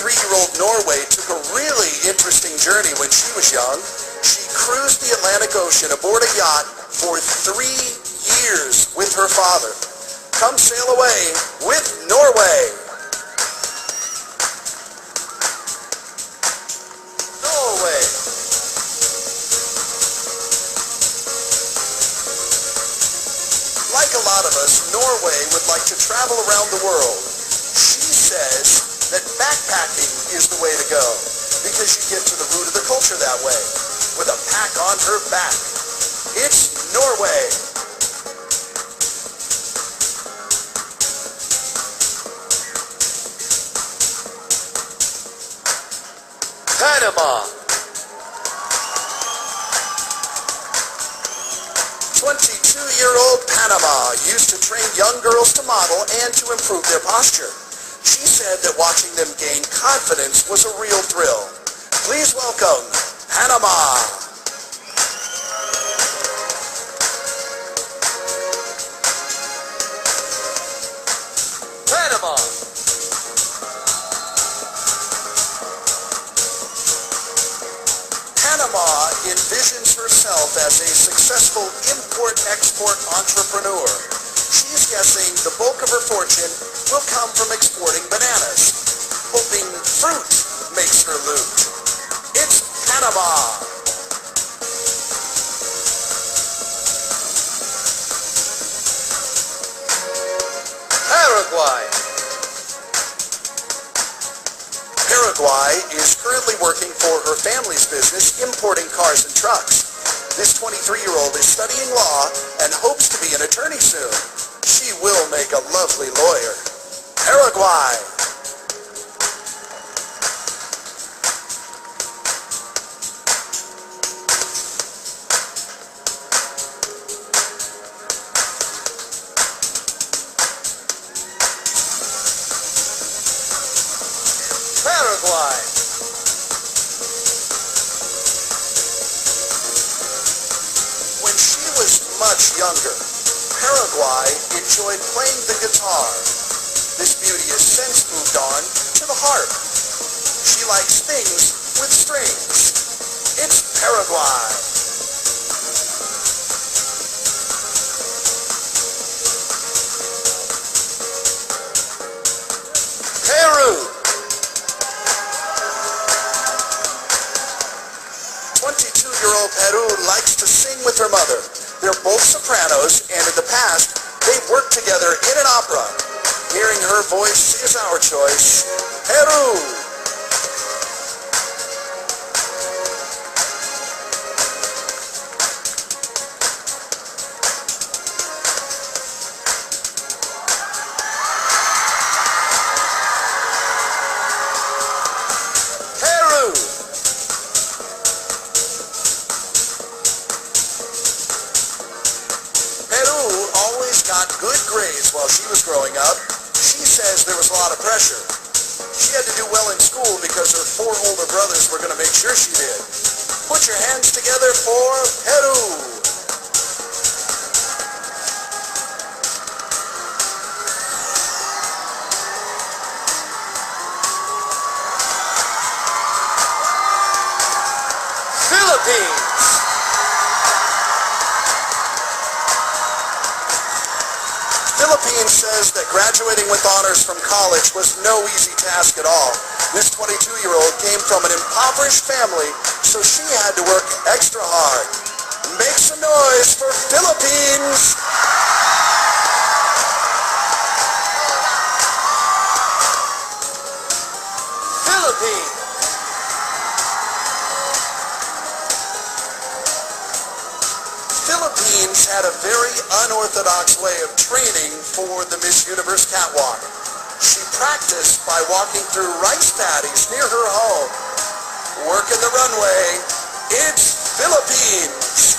23-year-old Norway took a really interesting journey when she was young. She cruised the Atlantic Ocean aboard a yacht for 3 years with her father. Come sail away with Norway. Norway. Like a lot of us, Norway would like to travel around the world. She says that backpacking is the way to go because you get to the root of the culture that way with a pack on her back. It's Norway. Panama. 22-year-old Panama used to train young girls to model and to improve their posture. She said that watching them gain confidence was a real thrill. Please welcome Panama. Panama. Panama envisions herself as a successful import-export entrepreneur. She's guessing the bulk of her fortune will come from exporting bananas, hoping fruit makes her loot. It's Panama. Paraguay. Paraguay is currently working for her family's business importing cars and trucks. This 23-year-old is studying law and hopes to be an attorney soon. She will make a lovely lawyer. Paraguay. Paraguay. When she was much younger, Paraguay enjoyed playing the guitar. This beauty has since moved on to the harp. She likes things with strings. It's Paraguay. Peru. 22-year-old Peru likes to sing with her mother. They're both sopranos, and in the past, they've worked together in an opera. Hearing her voice is our choice. Peru. Good grades while she was growing up. She says there was a lot of pressure. She had to do well in school because her 4 older brothers were going to make sure she did. Put your hands together for Peru. Philippines. Philippines says that graduating with honors from college was no easy task at all. This 22-year-old came from an impoverished family, so she had to work extra hard. Make some noise for Philippines! Philippines! Philippines had a very unorthodox way of training for the Miss Universe catwalk. She practiced by walking through rice paddies near her home. Working the runway, it's Philippines.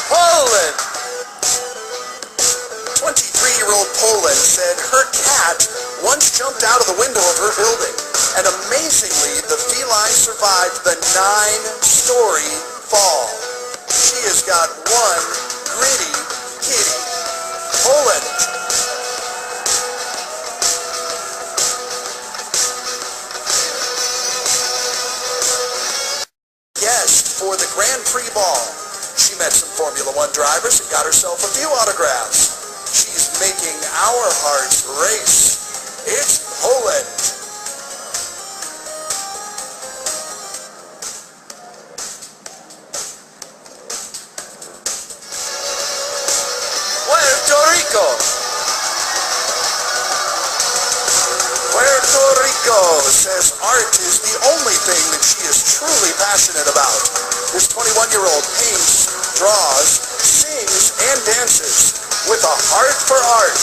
Poland. 23-year-old Poland said her cat once jumped out of the window of her building, and amazingly, the feline survived the 9-story fall. She has got one gritty kitty, Poland. Guest for the Grand Prix ball. She met some Formula One drivers and got herself a few autographs. She's making our hearts race. It's Poland. Puerto Rico. Puerto Rico says art is the only thing that she is truly passionate about. This 21-year-old paints, draws, sings, and dances with a heart for art.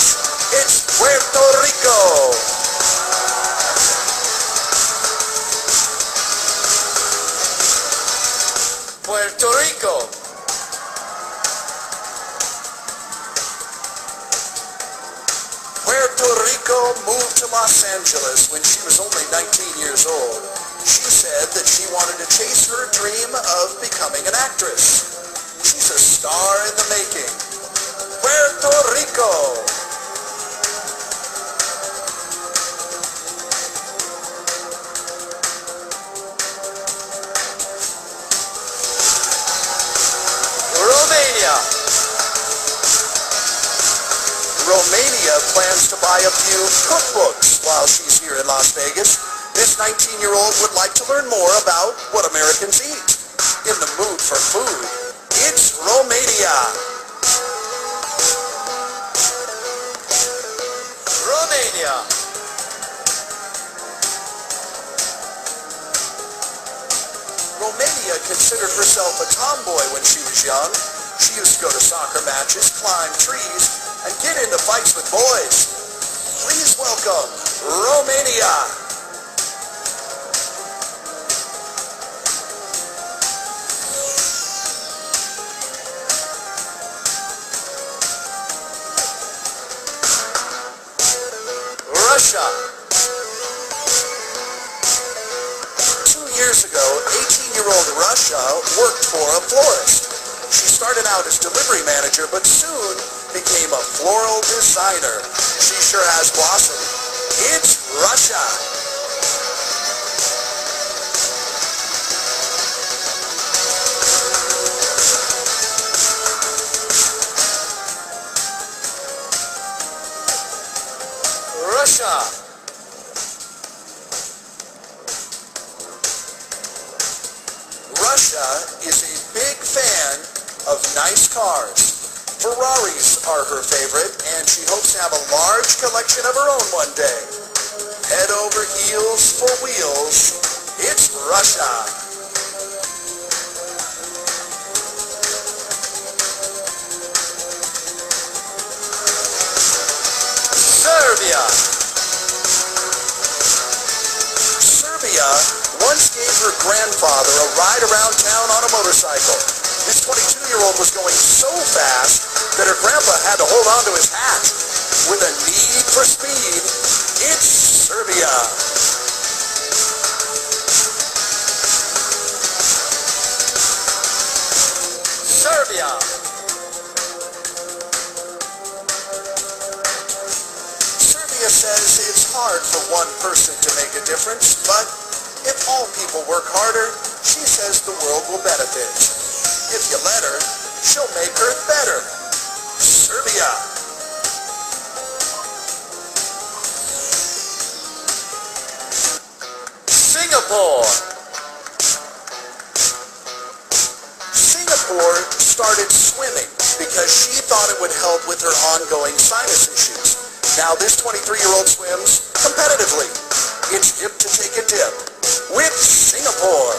It's Puerto Rico. Puerto Rico. Puerto Rico moved to Los Angeles when she was only 19 years old. She said that she wanted to chase her dream of becoming an actress. She's a star in the making. Puerto Rico. Romania. Romania plans to buy a few cookbooks while she's here in Las Vegas. This 19-year-old would like to learn more about what Americans eat. In the mood for food, it's Romania. Romania. Romania considered herself a tomboy when she was young. She used to go to soccer matches, climb trees, and get into fights with boys. Please welcome Romania. Russia. 2 years ago, 18-year-old Russia worked for a florist. She started out as delivery manager, but soon became a floral designer. She sure has blossomed. It's Russia. Russia. Russia is a big fan of nice cars. Ferraris are her favorite, and she hopes to have a large collection of her own one day. Head over heels for wheels. It's Russia. Serbia. Serbia once gave her grandfather a ride around town on a motorcycle. This 22-year-old was going so fast that her grandpa had to hold on to his hat. With a need for speed, it's Serbia. Serbia. Serbia says it's hard for one person to make a difference, but if all people work harder, she says the world will benefit. If you let her, she'll make Earth better. Serbia. Singapore. Singapore started swimming because she thought it would help with her ongoing sinus issues. Now this 23-year-old swims competitively. It's dip to take a dip with Singapore.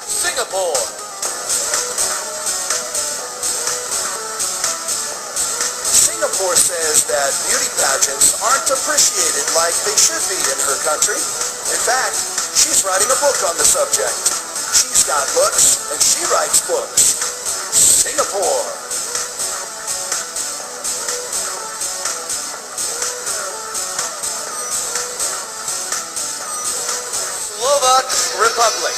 Singapore. Singapore says that beauty pageants aren't appreciated like they should be in her country. In fact, she's writing a book on the subject. She's got looks, and she writes books. Singapore. Republic.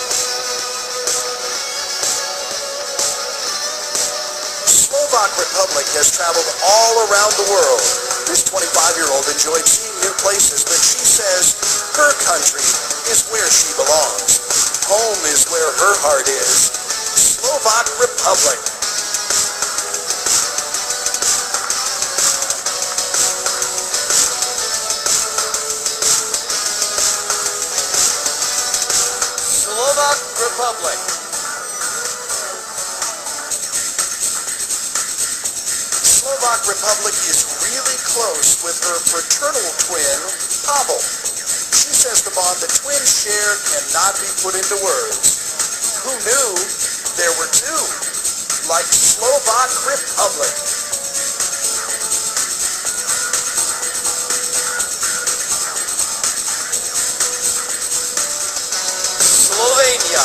Slovak Republic has traveled all around the world. This 25-year-old enjoyed seeing new places, but she says her country is where she belongs. Home is where her heart is. Slovak Republic. Slovak Republic. Slovak Republic is really close with her fraternal twin, Pavel. She says the bond the twins share cannot be put into words. Who knew there were two, like Slovak Republic? Slovenia.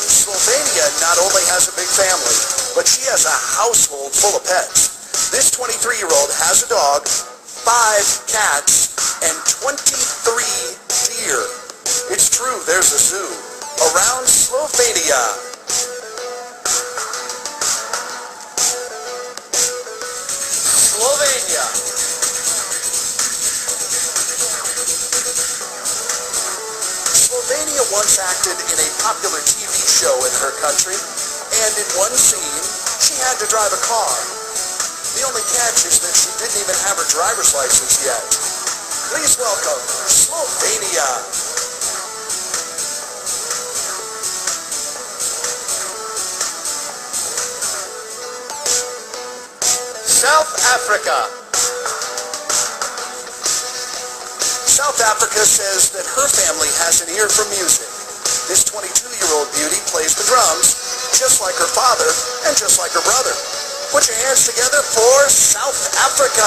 Slovenia not only has a big family, but she has a household full of pets. This 23-year-old has a dog, 5 cats, and 23 deer. It's true, there's a zoo around Slovenia. Slovenia. Slovenia once acted in a popular TV show in her country, and in one scene, she had to drive a car. The only catch is that she didn't even have her driver's license yet. Please welcome Slovenia. South Africa. South Africa says that her family has an ear for music. This 22-year-old beauty plays the drums, just like her father and just like her brother. Put your hands together for South Africa.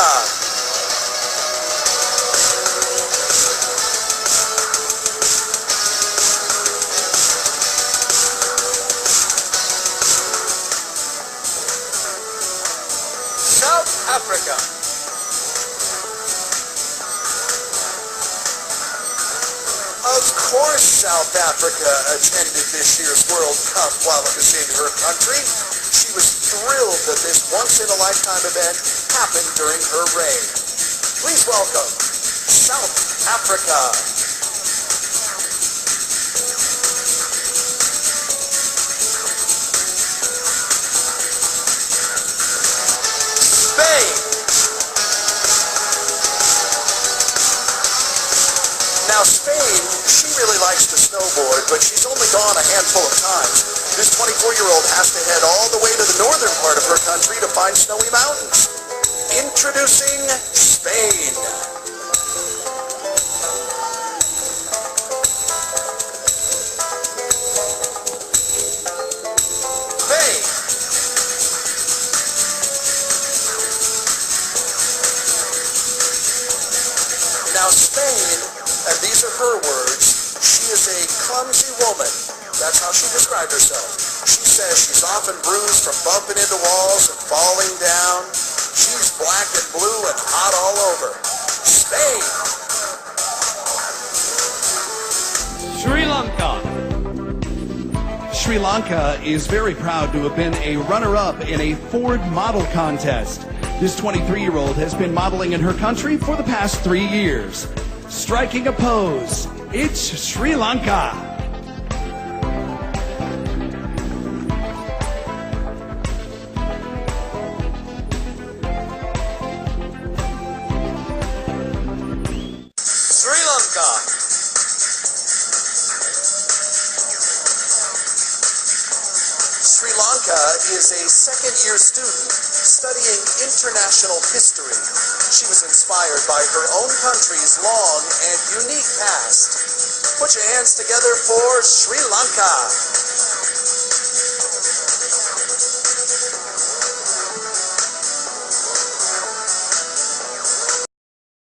South Africa. Of course South Africa attended this year's World Cup while it was in her country. She was thrilled that this once-in-a-lifetime event happened during her reign. Please welcome South Africa. Spain. Now Spain, she really likes to snowboard, but she's only gone a handful of times. This 24-year-old has to head all the way to the northern part of her country to find snowy mountains. Introducing Spain. Spain. Now Spain, and these are her words, she is a clumsy woman. That's how she described herself. She says she's often bruised from bumping into walls and falling down. She's black and blue and hot all over. Spain. Sri Lanka. Sri Lanka is very proud to have been a runner-up in a Ford model contest. This 23-year-old has been modeling in her country for the past 3 years. Striking a pose, it's Sri Lanka. Sri Lanka is a second-year student studying international history. She was inspired by her own country's long and unique past. Put your hands together for Sri Lanka.